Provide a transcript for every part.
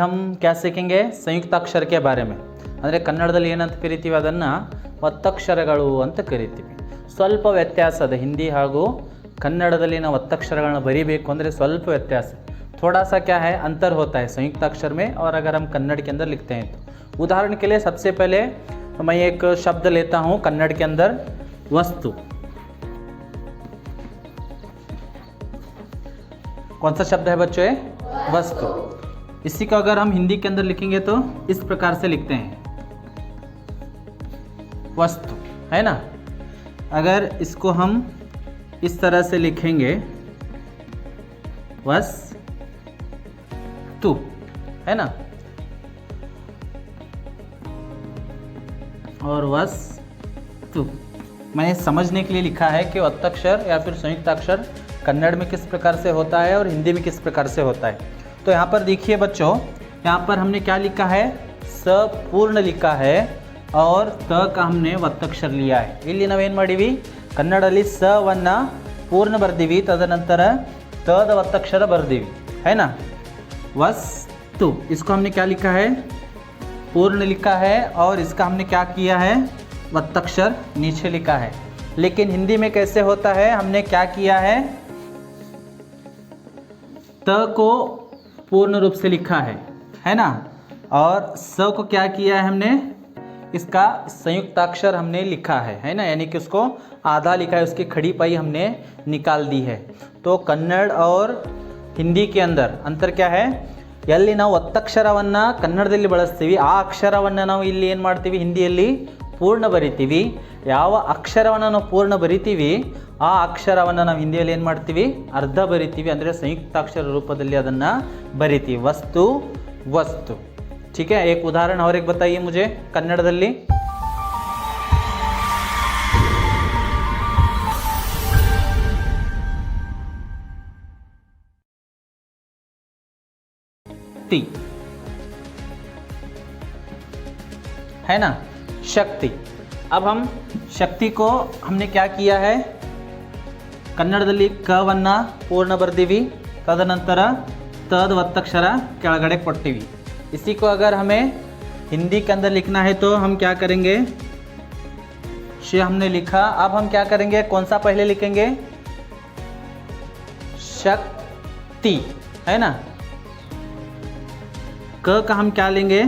हम क्या सीखेंगे ಸಂಯುಕ್ತಾಕ್ಷರ के बारे में ಅಂದರೆ ಕನ್ನಡದಲ್ಲಿ ಏನಂತ ಕರಿತೀವಿ ಅದನ್ನು ಒತ್ತಕ್ಷರಗಳು ಅಂತ ಕರಿತೀವಿ. ಸ್ವಲ್ಪ ವ್ಯತ್ಯಾಸ ಇದೆ ಹಿಂದಿ ಹಾಗೂ ಕನ್ನಡದಲ್ಲಿ ನಾವು ಒತ್ತಕ್ಷರಗಳನ್ನ ಬರೀಬೇಕು ಅಂದರೆ ಸ್ವಲ್ಪ ವ್ಯತ್ಯಾಸ थोड़ा सा क्या है अंतर होता है संयुक्ताक्षर में और अगर हम कन्नड़ के अंदर लिखते हैं तो उदाहरण के लिए सबसे पहले मैं एक शब्द लेता हूँ कन्नड़ के अंदर वस्तु. कौन सा शब्द है बच्चों ये वस्तु. इसी को अगर हम हिंदी के अंदर लिखेंगे तो इस प्रकार से लिखते हैं वस्तु, है ना. अगर इसको हम इस तरह से लिखेंगे वस्तु, है ना, और वस्तु मैंने समझने के लिए लिखा है कि वत्ताक्षर या फिर संयुक्ताक्षर कन्नड़ में किस प्रकार से होता है और हिंदी में किस प्रकार से होता है. तो यहाँ पर देखिए बच्चों, यहाँ पर हमने क्या लिखा है सपूर्ण लिखा है और त का हमने ಒತ್ತಕ್ಷರ लिया है. ಇಲ್ಲಿ ನಾವೇನು ಮಾಡಿವಿ ಕನ್ನಡದಲ್ಲಿ ಸವನ್ನು ಪೂರ್ಣ ಬರ್ದೀವಿ, ತದನಂತರ ತದ ಒತ್ತಕ್ಷರ ಬರ್ದೀವಿ, है ना. वस्तु इसको हमने क्या लिखा है पूर्ण लिखा है और इसका हमने क्या किया है वत्ताक्षर नीचे लिखा है. लेकिन हिंदी में कैसे होता है, हमने क्या किया है त को पूर्ण रूप से लिखा है ना, और स को क्या किया है हमने इसका संयुक्ताक्षर हमने लिखा है ना, यानी कि उसको आधा लिखा है, उसकी खड़ी पाई हमने निकाल दी है. तो कन्नड़ और हिंदी के अंदर अंतर क्या है, ಎಲ್ಲಿ ನಾವು ಒತ್ತಕ್ಷರವನ್ನು ಕನ್ನಡದಲ್ಲಿ ಬಳಸ್ತೀವಿ ಆ ಅಕ್ಷರವನ್ನು ನಾವು ಇಲ್ಲಿ ಏನು ಮಾಡ್ತೀವಿ ಹಿಂದಿಯಲ್ಲಿ ಪೂರ್ಣ ಬರಿತೀವಿ. ಯಾವ ಅಕ್ಷರವನ್ನು ನಾವು ಪೂರ್ಣ ಬರಿತೀವಿ ಆ ಅಕ್ಷರವನ್ನು ನಾವು ಹಿಂದಿಯಲ್ಲಿ ಏನು ಮಾಡ್ತೀವಿ ಅರ್ಧ ಬರಿತೀವಿ, ಅಂದರೆ ಸಂಯುಕ್ತಾಕ್ಷರ ರೂಪದಲ್ಲಿ ಅದನ್ನು ಬರಿತೀವಿ ವಸ್ತು ವಸ್ತು. ठीक है, एक उदाहरण और एक बताइए मुझे कन्नड़ದಲ್ಲಿ. है ना शक्ति. अब हम शक्ति को हमने क्या किया है ಕನ್ನಡದಲ್ಲಿ ಕವನ್ನು ಪೂರ್ಣ ಬರ್ದೀವಿ, ತದನಂತರ ತದ ಒತ್ತಕ್ಷರ ಕೆಳಗಡೆ ಕೊಡ್ತೀವಿ. इसी को अगर हमें हिंदी के अंदर लिखना है तो हम क्या करेंगे श हमने लिखा, अब हम क्या करेंगे कौन सा पहले लिखेंगे शक्ति, है ना. क का हम क्या लेंगे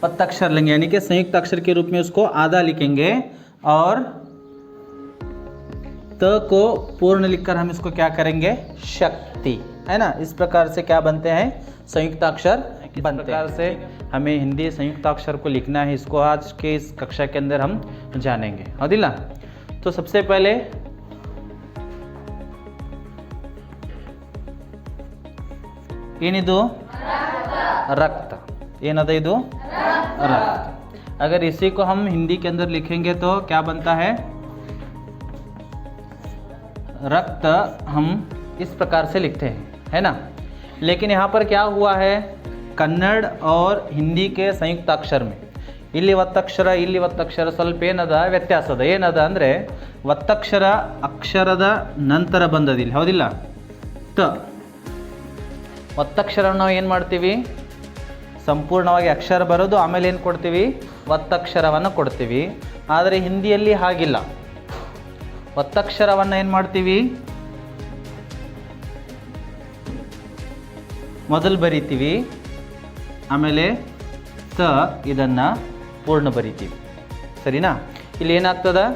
पत्ताक्षर लेंगे, यानी कि संयुक्त अक्षर के रूप में उसको आधा लिखेंगे और त को पूर्ण लिखकर हम इसको क्या करेंगे शक्ति, है ना. इस प्रकार से क्या बनते हैं संयुक्ताक्षर बनते प्रकार से हमें हिंदी संयुक्ताक्षर को लिखना है, इसको आज के इस कक्षा के अंदर हम जानेंगे. हौदिल्ला. तो सबसे पहले ಏನಿದು रक्त, ಏನದ ಇದು रक्त. अगर इसी को हम हिंदी के अंदर लिखेंगे तो क्या बनता है रक्त, हम इस प्रकार से लिखते हैं, है ना. लेकिन यहाँ पर क्या हुआ है कन्नड़ और हिंदी के संयुक्ताक्षर में ಇಲ್ಲಿ ಒತ್ತಕ್ಷರ ಇಲ್ಲಿ ಒತ್ತಕ್ಷರ ಸ್ವಲ್ಪ ಏನದ ವ್ಯತ್ಯಾಸ ಅದ. ಏನದ ಅಂದರೆ ಒತ್ತಕ್ಷರ ಅಕ್ಷರದ ನಂತರ ಬಂದದಿಲ್ಲ, ಹೌದಿಲ್ಲ. ತ ಒತ್ತಕ್ಷರವನ್ನು ನಾವು ಏನು ಮಾಡ್ತೀವಿ ಸಂಪೂರ್ಣವಾಗಿ ಅಕ್ಷರ ಬರೋದು ಆಮೇಲೆ ಏನು ಕೊಡ್ತೀವಿ ಒತ್ತಕ್ಷರವನ್ನು ಕೊಡ್ತೀವಿ. ಆದರೆ ಹಿಂದಿಯಲ್ಲಿ ಹಾಗಿಲ್ಲ, ಒತ್ತಕ್ಷರವನ್ನು ಏನು ಮಾಡ್ತೀವಿ ಮೊದಲು ಬರಿತೀವಿ, ಆಮೇಲೆ ತ ಇದನ್ನು ಪೂರ್ಣ ಬರಿತೀವಿ, ಸರಿನಾ. ಇಲ್ಲಿ ಏನಾಗ್ತದೆ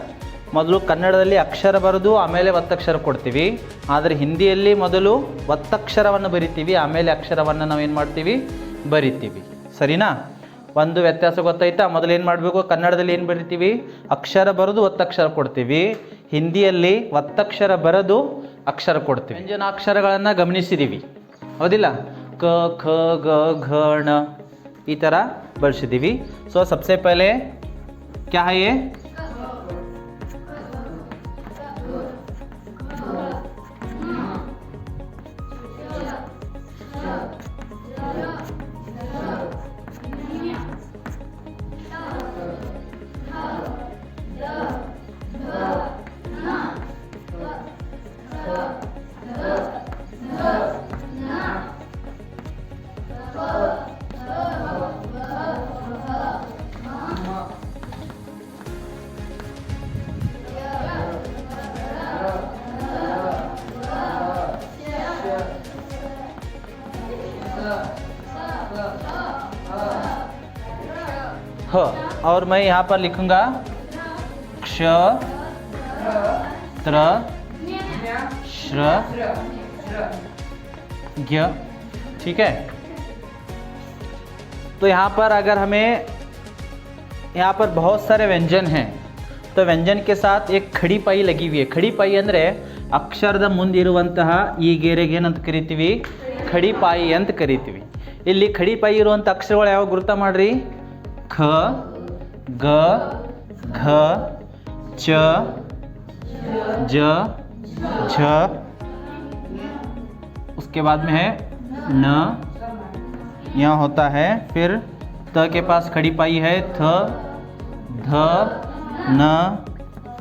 ಮೊದಲು ಕನ್ನಡದಲ್ಲಿ ಅಕ್ಷರ ಬರೋದು ಆಮೇಲೆ ಒತ್ತಕ್ಷರ ಕೊಡ್ತೀವಿ, ಆದರೆ ಹಿಂದಿಯಲ್ಲಿ ಮೊದಲು ಒತ್ತಕ್ಷರವನ್ನು ಬರಿತೀವಿ ಆಮೇಲೆ ಅಕ್ಷರವನ್ನು ನಾವು ಏನು ಮಾಡ್ತೀವಿ ಬರಿತೀವಿ, ಸರಿನಾ. ಒಂದು ವ್ಯತ್ಯಾಸ ಗೊತ್ತಾಯ್ತಾ. ಮೊದಲು ಏನು ಮಾಡಬೇಕು ಕನ್ನಡದಲ್ಲಿ ಏನು ಬರಿತೀವಿ ಅಕ್ಷರ ಬರೋದು ಒತ್ತಕ್ಷರ ಕೊಡ್ತೀವಿ, ಹಿಂದಿಯಲ್ಲಿ ಒತ್ತಕ್ಷರ ಬರೋದು ಅಕ್ಷರ ಕೊಡ್ತೀವಿ. ವ್ಯಂಜನಾಕ್ಷರಗಳನ್ನು ಗಮನಿಸಿದ್ದೀವಿ, ಹೌದಿಲ್ಲ. ಕ ಖ ಗ ಘ ಣ ಈ ಥರ ಬಳಸಿದ್ದೀವಿ. ಸೊ सबसे पहले क्या है ये ह, और मैं यहाँ पर लिखूंगा क्ष त्र श्र ज्ञ। ठीक है, तो यहाँ पर अगर हमें यहाँ पर बहुत सारे व्यंजन हैं, तो व्यंजन के साथ एक खड़ी पाई लगी हुई है। खड़ी पाई ಅಂದರೆ ಅಕ್ಷರದ ಮುಂದಿರುವಂತಹ ಈ ಗೆರೆಗೆ ಏನಂತ ಕರಿತೀವಿ? ಖಡಿ ಪಾಯಿ ಅಂತ ಕರಿತೀವಿ. ಇಲ್ಲಿ ಖಡಿ ಪಾಯಿ ಇರುವಂಥ ಅಕ್ಷರಗಳು ಯಾವ ಗುರುತ ಮಾಡ್ರಿ? ಖ ಗ ಘ ಚ ज झ, उसके बाद में है न, यहाँ होता है। फिर त के पास खड़ी पाई है थ ध न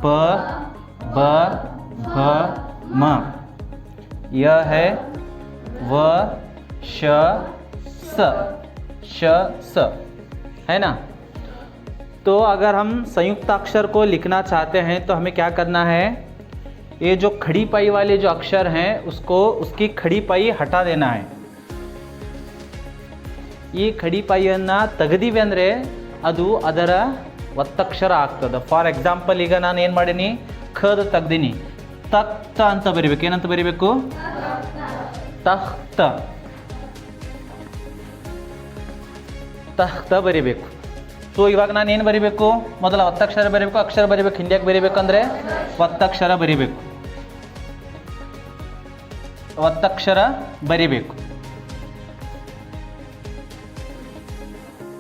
प ब भ म। यह है व श स, है ना। तो अगर हम संयुक्ताक्षर को लिखना चाहते हैं तो हमें क्या करना है? ये जो खड़ी पाई वाले जो अक्षर हैं उसको उसकी खड़ी पाई हटा देना है. ಈ ಖಡಿ ಪಾಯಿಯನ್ನು ತೆಗೆದಿವಿ ಅಂದರೆ ಅದು ಅದರ ಒತ್ತಕ್ಷರ ಆಗ್ತದೆ. ಫಾರ್ ಎಕ್ಸಾಂಪಲ್ ಈಗ ನಾನು ಏನು ಮಾಡೀನಿ, ಖದ ತೆಗ್ದೀನಿ, ತಖ್ತ ಅಂತ ಬರಿಬೇಕು. ಏನಂತ ಬರಿಬೇಕು? ತಖ್ತ, ತಖ್ತ ಬರಿಬೇಕು. ಸೊ ಇವಾಗ ನಾನು ಏನು ಬರಿಬೇಕು? ಮೊದಲ ಒತ್ತಕ್ಷರ ಬರಿಬೇಕು, ಅಕ್ಷರ ಬರಿಬೇಕು. ಹಿಂದಿಯಾಗಿ ಬರಿಬೇಕಂದ್ರೆ ಒತ್ತಕ್ಷರ ಬರಿಬೇಕು, ಒತ್ತಕ್ಷರ ಬರಿಬೇಕು.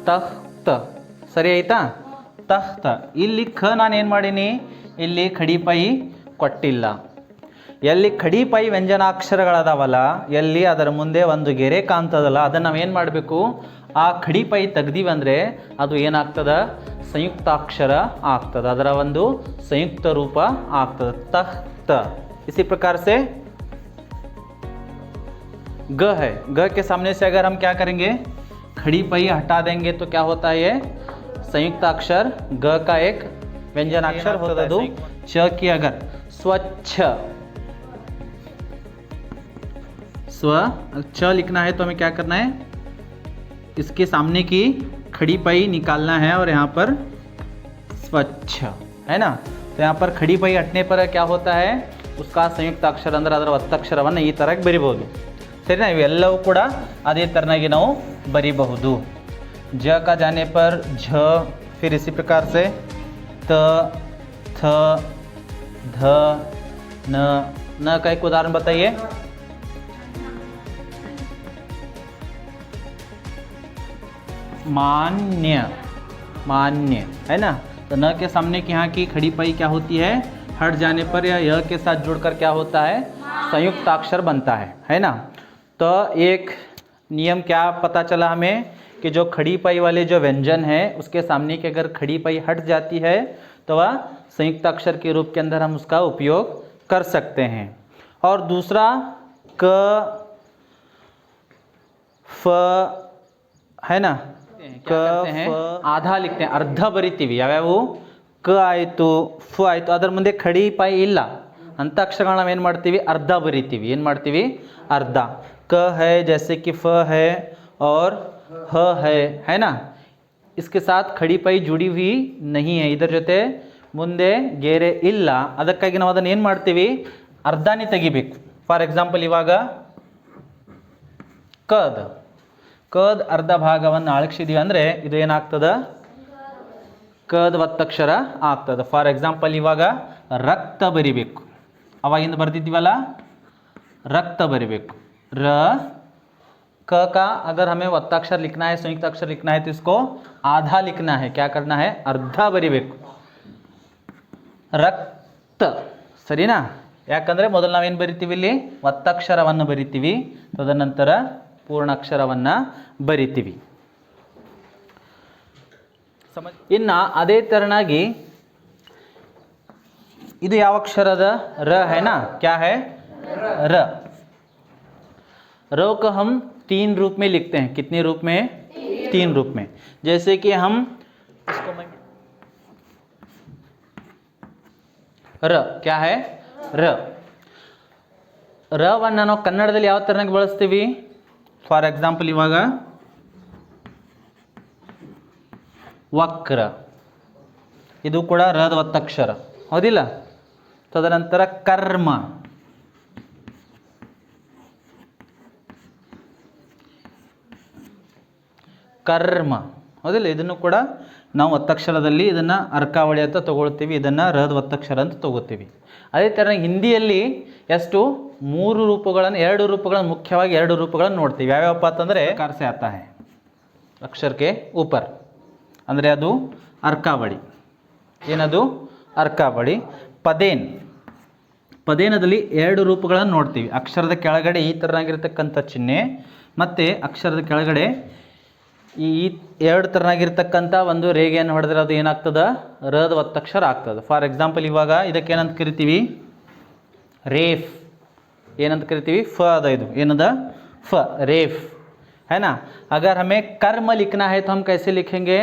ತಖ್ತ, ಸರಿ ಆಯ್ತಾ? ತಖ್ತ. ಇಲ್ಲಿ ಖ ನಾನು ಏನು ಮಾಡೀನಿ, ಇಲ್ಲಿ ಖಡಿಪಾಯಿ ಕೊಟ್ಟಿಲ್ಲ. ಎಲ್ಲಿ ಖಡಿಪಾಯಿ ವ್ಯಂಜನಾಕ್ಷರಗಳದಾವಲ್ಲ, ಎಲ್ಲಿ ಅದರ ಮುಂದೆ ಒಂದು ಗೆರೆ ಕಾಣ್ತದಲ್ಲ, ಅದನ್ನು ನಾವೇನು ಮಾಡಬೇಕು? ಆ ಖಡಿಪಾಯಿ ತೆಗ್ದೀವಿ ಅಂದರೆ ಅದು ಏನಾಗ್ತದೆ? ಸಂಯುಕ್ತಾಕ್ಷರ ಆಗ್ತದೆ, ಅದರ ಒಂದು ಸಂಯುಕ್ತ ರೂಪ ಆಗ್ತದೆ, ತಖ್ತ. इसी प्रकार से ग है, ग के सामने से अगर हम क्या करेंगे, खड़ी पाई हटा देंगे तो क्या होता है? ये संयुक्त अक्षर ग का एक व्यंजनाक्षर होता है. च की अगर स्वच्छ, स्व च लिखना है तो हमें क्या करना है? इसके सामने की खड़ी पाई निकालना है और यहाँ पर स्वच्छ, है ना. तो यहाँ पर खड़ी पाई हटने पर क्या होता है? उसका संयुक्त अक्षर अंदर ಅದರ ಒತ್ತಕ್ಷರವನ್ನು ಈ ತರ ಬರಿಬಹುದು. ಸರಿನಾ? ಇವೆಲ್ಲವೂ ಕೂಡ ಅದೇ ತರನಾಗಿ ನಾವು ಬರಿಬಹುದು. ज का जाने पर झ, फिर इसी प्रकार से त, थ, ध, न का एक उदाहरण बताइए. मान्य, मान्य, है ना. तो न के सामने की यहाँ की खड़ी पाई क्या होती है? हट जाने पर या य के साथ जुड़कर क्या होता है? संयुक्त अक्षर बनता है ना. तो एक नियम क्या पता चला हमें कि जो खड़ी पाई वाले जो व्यंजन है उसके सामने की अगर खड़ी पाई हट जाती है तो वह संयुक्त अक्षर के रूप के अंदर हम उसका उपयोग कर सकते हैं. और दूसरा क, फ, है ना. क, फ आधा लिखते हैं, अर्ध ಬರಿತೀವಿ. ಯಾವ್ಯಾವು? ಕ ಆಯಿತು, ಫ ಆಯಿತು, ಅದರ ಮುಂದೆ ಖಡಿ ಪಾಯಿ ಇಲ್ಲ ಅಂತ ಅಕ್ಷರಗಳನ್ನ ನಾವು ಏನು ಮಾಡ್ತೀವಿ? ಅರ್ಧ ಬರಿತೀವಿ. ಏನು ಮಾಡ್ತೀವಿ? अर्ध. क है जैसे कि फ है और ह है ना. इसके साथ खड़ी पाई जुड़ी हुई नहीं है, ಇದರ ಜೊತೆ ಮುಂದೆ ಗೆರೆ ಇಲ್ಲ. ಅದಕ್ಕಾಗಿ ನಾವು ಅದನ್ನು ಏನು ಮಾಡ್ತೀವಿ? ಅರ್ಧನೇ ತೆಗಿಬೇಕು. ಫಾರ್ ಎಕ್ಸಾಂಪಲ್ ಇವಾಗ ಕದ್, ಕದ್ ಅರ್ಧ ಭಾಗವನ್ನು ಅಳಿಸಿದೀವಿ ಅಂದರೆ ಇದು ಏನಾಗ್ತದೆ? ಕದ್ ಒತ್ತಕ್ಷರ ಆಗ್ತದೆ. ಫಾರ್ ಎಕ್ಸಾಂಪಲ್ ಇವಾಗ ರಕ್ತ ಬರಿಬೇಕು, ಅವಾಗಿಂದ ಬರ್ತಿದ್ದೀವಲ್ಲ, रक्त बरीबेक. र क का अगर हमें वत्ताक्षर लिखना है, संयुक्त अक्षर लिखना है तो इसको आधा लिखना है. क्या करना है? अर्ध बरीबेक. रक्त, ಸರಿನಾ? ಯಾಕಂದರೆ ಮೊದಲು ನಾವೇನು ಬರಿತೀವಿ? ಇಲ್ಲಿ ಒತ್ತಕ್ಷರವನ್ನು ಬರಿತೀವಿ, ತದನಂತರ ಪೂರ್ಣಾಕ್ಷರವನ್ನು ಬರಿತೀವಿ. ಇನ್ನು ಅದೇ ತೆರನಾಗಿ ಇದು ಯಾವ ಅಕ್ಷರದ? ರ है ना. क्या है? र. र को हम 3 रूप में लिखते हैं. कितने रूप में? 3 रूप में. जैसे कि हम इसको र, क्या है? र. ರವನ್ನು ನಾವು ಕನ್ನಡದಲ್ಲಿ ಯಾವ ತರನಾಗಿ ಬಳಸ್ತೀವಿ? ಫಾರ್ ಎಕ್ಸಾಂಪಲ್ ಇವಾಗ ವಕ್ರ, ಇದು ಕೂಡ ರದ ಒತ್ತಕ್ಷರ, ಹೌದಿಲ್ಲ. ತದನಂತರ ಕರ್ಮ, ಕರ್ಮ, ಹೌದಿಲ್ಲ. ಇದನ್ನು ಕೂಡ ನಾವು ಒತ್ತಕ್ಷರದಲ್ಲಿ ಇದನ್ನು ಅರ್ಕಾವಳಿ ಅಂತ ತಗೊಳ್ತೀವಿ, ಇದನ್ನು ರದ ಒತ್ತಕ್ಷರ ಅಂತ ತಗೋತೀವಿ. ಅದೇ ಥರ ಹಿಂದಿಯಲ್ಲಿ ಎಷ್ಟು 3 ರೂಪಗಳನ್ನು, 2 ರೂಪಗಳನ್ನು, ಮುಖ್ಯವಾಗಿ 2 ರೂಪಗಳನ್ನು ನೋಡ್ತೀವಿ. ಯಾವ್ಯಾವಪ್ಪ ಅಂತಂದರೆ ಕಾರ ಸೆ ಆತಾ ಹೈ, ಅಕ್ಷರ ಕೆ ಊಪರ್, ಅಂದರೆ ಅದು ಅರ್ಕಾವಳಿ. ಏನದು ಅರ್ಕಾವಳಿ. ಪದೇನ್, ಪದೇನದಲ್ಲಿ 2 ರೂಪಗಳನ್ನು ನೋಡ್ತೀವಿ. ಅಕ್ಷರದ ಕೆಳಗಡೆ ಈ ಥರನಾಗಿರ್ತಕ್ಕಂಥ ಚಿಹ್ನೆ ಮತ್ತು ಅಕ್ಷರದ ಕೆಳಗಡೆ ಈ 2 ಥರನಾಗಿರ್ತಕ್ಕಂಥ ಒಂದು ರೇಖೆಯನ್ನು ಹೊಡೆದ್ರೆ ಅದು ಏನಾಗ್ತದೆ, ರದ ಒತ್ತಕ್ಷರ ಆಗ್ತದೆ. ಫಾರ್ ಎಕ್ಸಾಂಪಲ್ ಇವಾಗ ಇದಕ್ಕೆ ಏನಂತ ಕರಿತೀವಿ, ರೇಫ್ ಏನಂತ ಕರಿತೀವಿ, ಫ ಅದ, ಇದು ಏನದ फ, रेफ है ना. अगर हमें कर्म लिखना है तो हम कैसे लिखेंगे,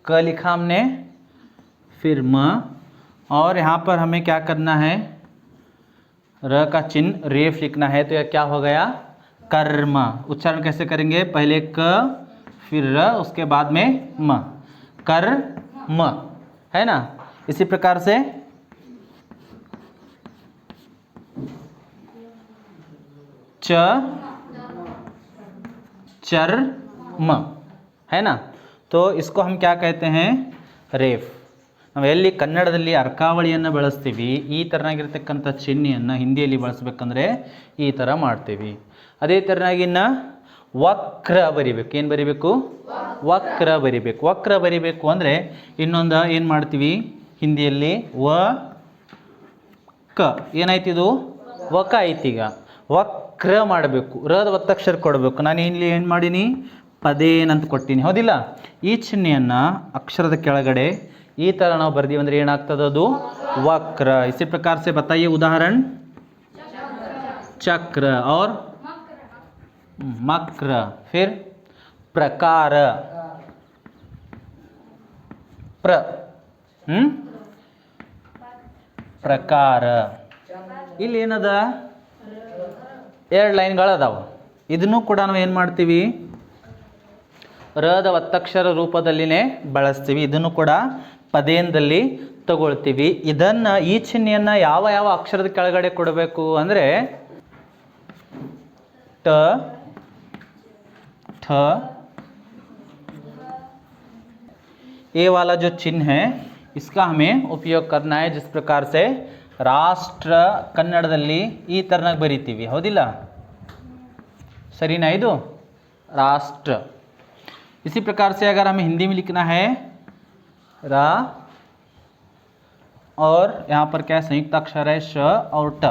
क लिखा हमने, फिर म, और यहाँ पर हमें क्या करना है, र का चिन्ह रेफ लिखना है, तो यह क्या हो गया, कर्म. उच्चारण कैसे करेंगे, पहले क फिर र उसके बाद में म, कर्म, है ना. इसी प्रकार से च चर म, है ना. तो इसको हम क्या कहते हैं, ರೇಫ್. ನಾವು ಎಲ್ಲಿ ಕನ್ನಡದಲ್ಲಿ ಅರ್ಕಾವಳಿಯನ್ನು ಬಳಸ್ತೀವಿ, ಈ ಥರನಾಗಿರ್ತಕ್ಕಂಥ ಚಿಹ್ನೆಯನ್ನು ಹಿಂದಿಯಲ್ಲಿ ಬಳಸಬೇಕಂದ್ರೆ ಈ ಥರ ಮಾಡ್ತೀವಿ. ಅದೇ ಥರನಾಗಿನ್ನ ವಕ್ರ ಬರಿಬೇಕು. ಏನು ಬರಿಬೇಕು, ವಕ್ರ ಬರಿಬೇಕು. ವಕ್ರ ಬರಿಬೇಕು ಅಂದರೆ ಇನ್ನೊಂದು ಏನು ಮಾಡ್ತೀವಿ ಹಿಂದಿಯಲ್ಲಿ, ವ ಕ, ಏನಾಯ್ತು ಇದು ವಕ ಐತೀಗ. ವಕ್ರ ಮಾಡಬೇಕು, ರದ ಒತ್ತಕ್ಷರ ಕೊಡಬೇಕು. ನಾನು ಇಲ್ಲಿ ಏನು ಮಾಡೀನಿ, ಪದೇನ್ ಅಂತ ಕೊಟ್ಟೀನಿ, ಹೌದಿಲ್ಲ. ಈ ಚಿಹ್ನೆಯನ್ನು ಅಕ್ಷರದ ಕೆಳಗಡೆ ಈ ಥರ ನಾವು ಬರ್ದೀವಿ ಅಂದರೆ ಏನಾಗ್ತದೆ, ಅದು ವಕ್ರ. इसी प्रकार से बताइए उदाहरण, चक्र और मक्र, फिर प्रकार, ಪ್ರಕಾರ. ಇಲ್ಲಿ ಏನದ, 2 ಲೈನ್ಗಳು ಅದಾವ. ಇದನ್ನು ಕೂಡ ನಾವು ಏನು ಮಾಡ್ತೀವಿ, ರದ ಒತ್ತಕ್ಷರ ರೂಪದಲ್ಲಿನೇ ಬಳಸ್ತೀವಿ. ಇದನ್ನು ಕೂಡ ಪದೇನದಲ್ಲಿ ತಗೊಳ್ತೀವಿ. ಇದನ್ನು, ಈ ಚಿಹ್ನೆಯನ್ನು ಯಾವ ಯಾವ ಅಕ್ಷರದ ಕೆಳಗಡೆ ಕೊಡಬೇಕು ಅಂದರೆ, ಟ, ठ, ये वाला जो चिन्ह है इसका हमें उपयोग करना है. जिस प्रकार से ರಾಷ್ಟ್ರ ಕನ್ನಡದಲ್ಲಿ ಈ ಥರನಾಗಿ ಬರಿತೀವಿ, ಹೌದಿಲ್ಲ, ಸರಿನಾ. ಇದು ರಾಷ್ಟ್ರ. इसी प्रकार से अगर हमें हिंदी में लिखना है, रा और यहाँ पर क्या संयुक्त अक्षर है, श और ट.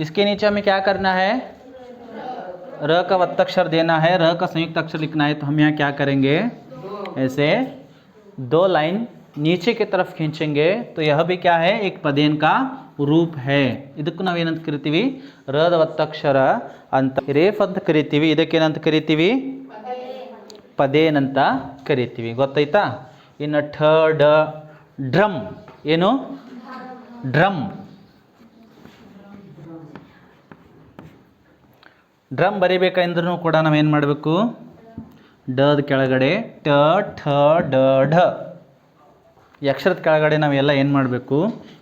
इसके नीचे हमें क्या करना है, र का वत्तक्षर देना है, र का संयुक्त अक्षर लिखना है. तो हम यहाँ क्या करेंगे, ऐसे 2 लाइन नीचे की तरफ खींचेंगे. तो यह भी क्या है, एक पदेन का ರೂಪ है. ಇದಕ್ಕೂ ನಾವು ಏನಂತ ಕರಿತೀವಿ, ರದ ಒತ್ತಕ್ಷರ ಅಂತ, ರೇಫ್ ಅಂತ ಕರಿತೀವಿ. ಇದಕ್ಕೇನಂತ ಕರಿತೀವಿ, ಪದೇನ್ ಅಂತ ಕರಿತೀವಿ. ಗೊತ್ತಾಯ್ತಾ. ಇನ್ನು ಠ, ಡ, ಡ್ರಮ್. ಏನು, ಡ್ರಮ್. ಡ್ರಮ್ ಬರಿಬೇಕಂದ್ರೂ ಕೂಡ ನಾವೇನು ಮಾಡಬೇಕು, ಡದ ಕೆಳಗಡೆ ಟ, ಠ, ಡ, ಢ, ಈ ಅಕ್ಷರದ ಕೆಳಗಡೆ ನಾವೆಲ್ಲ ಏನು ಮಾಡಬೇಕು,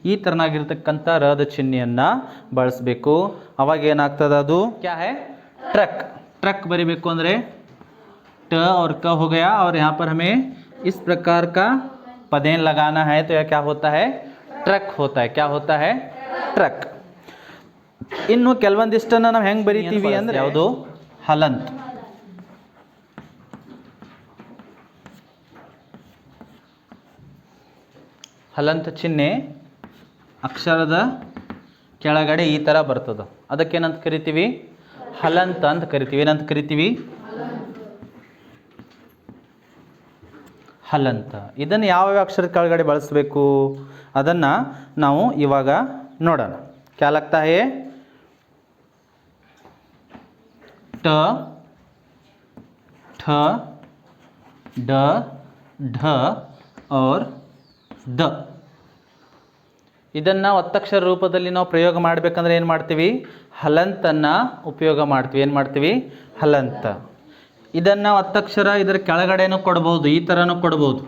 ಈ ಥರನಾಗಿರ್ತಕ್ಕಂಥ ರದ ಚಿಹ್ನೆಯನ್ನು ಬಳಸಬೇಕು. ಅವಾಗ ಏನಾಗ್ತದೆ, ಅದು ಕ್ಯಾ ಹೈ, ಟ್ರಕ್. ट्रक बरीबेको अंदरे ट और क हो गया और यहाँ पर हमें इस प्रकार का पदेन लगाना है तो यह क्या होता है, ट्रक होता है. क्या होता है, ट्रक. इನ್ನು ಕೆಲವೊಂದಿಷ್ಟನ್ನು ನಾವು ಹೆಂಗೆ ಬರೀತೀವಿ ಅಂದರೆ ಯಾವುದು, ಹಲಂತ್. ಹಲಂತ್ ಚಿಹ್ನೆ ಅಕ್ಷರದ ಕೆಳಗಡೆ ಈ ಥರ ಬರ್ತದೆ. ಅದಕ್ಕೇನಂತ ಕರಿತೀವಿ, ಹಲಂತ ಅಂತ ಕರಿತೀವಿ. ಏನಂತ ಕರಿತೀವಿ, ಹಲಂತ. ಇದನ್ನು ಯಾವ ಅಕ್ಷರದ ಕೆಳಗಡೆ ಬಳಸಬೇಕು ಅದನ್ನು ನಾವು ಇವಾಗ ನೋಡೋಣ. क्या लगता है, ट, ठ, ड, ढ और द. ಇದನ್ನು ಒತ್ತಕ್ಷರ ರೂಪದಲ್ಲಿ ನಾವು ಪ್ರಯೋಗ ಮಾಡಬೇಕಂದ್ರೆ ಏನು ಮಾಡ್ತೀವಿ, ಹಲಂತನ್ನು ಉಪಯೋಗ ಮಾಡ್ತೀವಿ. ಏನು ಮಾಡ್ತೀವಿ, ಹಲಂತ. ಇದನ್ನು ಒತ್ತಕ್ಷರ ಇದರ ಕೆಳಗಡೆನೂ ಕೊಡ್ಬೋದು, ಈ ಥರನೂ ಕೊಡ್ಬೋದು,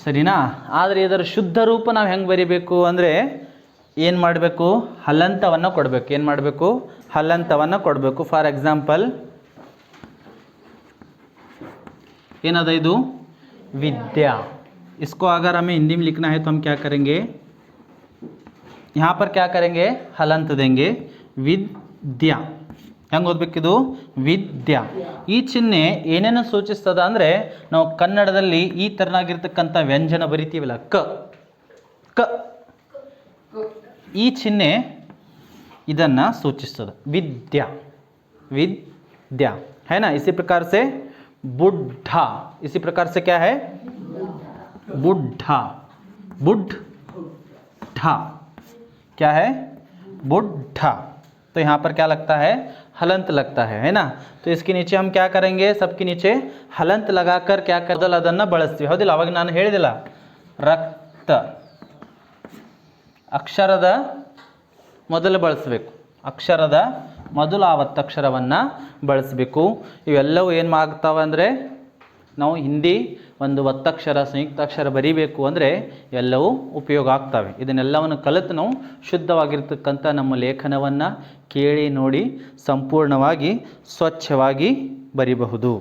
ಸರಿನಾ. ಆದರೆ ಇದರ ಶುದ್ಧ ರೂಪ ನಾವು ಹೆಂಗೆ ಬರಿಬೇಕು ಅಂದರೆ ಏನು ಮಾಡಬೇಕು, ಹಲಂತವನ್ನು ಕೊಡಬೇಕು. ಏನು ಮಾಡಬೇಕು, ಹಲಂತವನ್ನು ಕೊಡಬೇಕು. ಫಾರ್ ಎಕ್ಸಾಂಪಲ್ ಏನದ ಇದು विद्या, इसको अगर हमें हिंदी में लिखना है तो हम क्या करेंगे, यहाँ पर क्या करेंगे, हलंत देंगे, विद्या. ಹೆಂಗೆ ಓದಬೇಕಿದು, ವಿದ್ಯಾ. ಈ ಚಿಹ್ನೆ ಏನೇನು ಸೂಚಿಸ್ತದ ಅಂದರೆ ನಾವು ಕನ್ನಡದಲ್ಲಿ ಈ ಥರನಾಗಿರ್ತಕ್ಕಂಥ ವ್ಯಂಜನ ಬರಿತೀವಲ್ಲ, ಕ ಕ, ಈ ಚಿಹ್ನೆ ಇದನ್ನು ಸೂಚಿಸ್ತದೆ, ವಿದ್ಯಾ विद्या, है ना. इसी प्रकार से बुढ़ा, इसी प्रकार से क्या है, बुढ़ा, बुढ़ा, क्या है, बुढ़ा. तो यहाँ पर क्या लगता है, हलंत लगता है ना. तो इसके नीचे हम क्या करेंगे, सबके नीचे हलंत लगाकर क्या कर ಅದನ್ನು ಬಳಸ್ತೀವಿ, ಹೌದಿಲ್ಲ. ಅವಾಗ ನಾನು ಹೇಳಿದಿಲ್ಲ, ರಕ್ತ ಅಕ್ಷರದ ಮೊದಲು ಬಳಸಬೇಕು, ಅಕ್ಷರದ ಮೊದಲು ಆ ಒತ್ತಕ್ಷರವನ್ನು ಬಳಸಬೇಕು. ಇವೆಲ್ಲವೂ ಏನು ಆಗ್ತಾವೆ ಅಂದರೆ ನಾವು ಹಿಂದಿ ಒಂದು ಒತ್ತಕ್ಷರ ಸಂಯುಕ್ತಾಕ್ಷರ ಬರೀಬೇಕು ಅಂದರೆ ಎಲ್ಲವೂ ಉಪಯೋಗ ಆಗ್ತವೆ. ಇದನ್ನೆಲ್ಲವನ್ನು ಕಲಿತು ನಾವು ಶುದ್ಧವಾಗಿರ್ತಕ್ಕಂಥ ನಮ್ಮ ಲೇಖನವನ್ನು ಕೇಳಿ ನೋಡಿ ಸಂಪೂರ್ಣವಾಗಿ ಸ್ವಚ್ಛವಾಗಿ ಬರಿಬಹುದು.